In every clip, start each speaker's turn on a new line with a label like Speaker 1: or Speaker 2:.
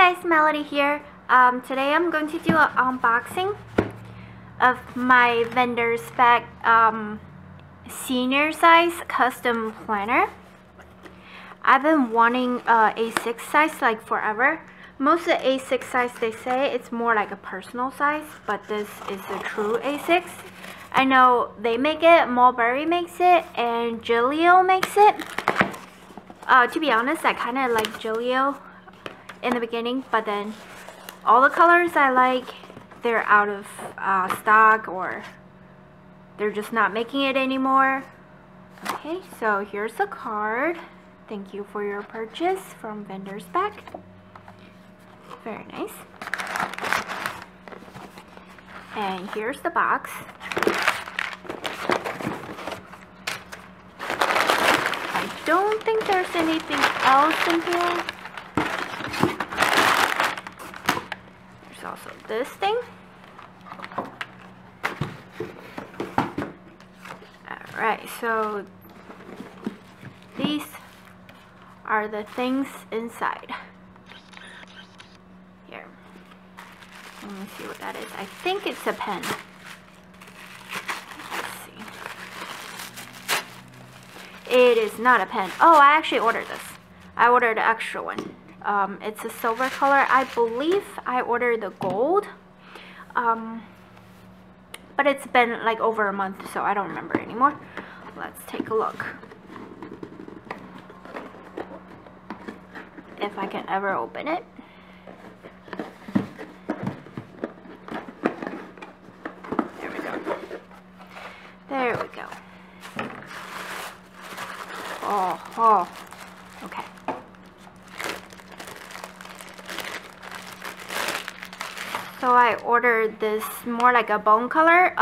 Speaker 1: guys, Melody here. Today I'm going to do an unboxing of my vendor spec senior size custom planner. I've been wanting A6 size like forever. Most of the A6 size, they say it's more like a personal size, but this is the true A6. I know they make it, Mulberry makes it, and Gillio makes it. To be honest, I kind of like Gillio in the beginning, but then all the colors I like, they're out of stock, or they're just not making it anymore. Okay, so here's the card. Thank you for your purchase from Vendor Spek. Very nice. And here's the box. I don't think there's anything else in here. There's also this thing. Alright, so these are the things inside. Here. Let me see what that is. I think it's a pen. Let's see. It is not a pen. Oh, I actually ordered this. I ordered an extra one. It's a silver color. I believe I ordered the gold. But it's been like over a month, so I don't remember anymore. Let's take a look. If I can ever open it. There we go. There we go. Oh, okay. So I ordered this more like a bone color,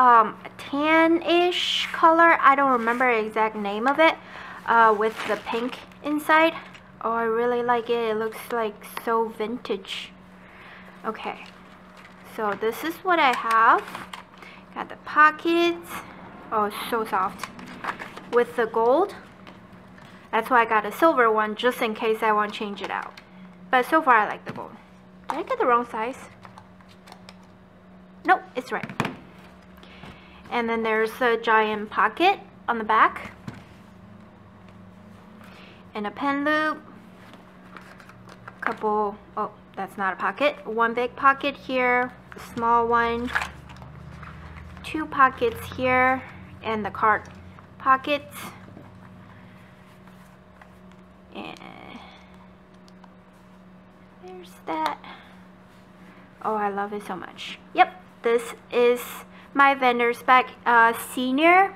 Speaker 1: tan-ish color. I don't remember the exact name of it, with the pink inside. Oh, I really like it. It looks like so vintage. Okay, so this is what I have. Got the pockets. Oh, it's so soft. With the gold. That's why I got a silver one, just in case I want to change it out. But so far I like the gold. Did I get the wrong size? Nope, it's right. And then there's a giant pocket on the back. And a pen loop. Couple, oh, that's not a pocket. One big pocket here, a small one. Two pockets here, and the card pocket. And there's that. Oh, I love it so much. Yep, this is my Vendor Spek senior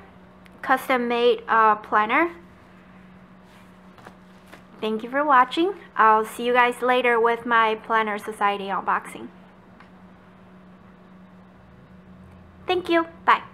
Speaker 1: custom made planner. Thank you for watching. I'll see you guys later with my Planner Society unboxing. Thank you. Bye.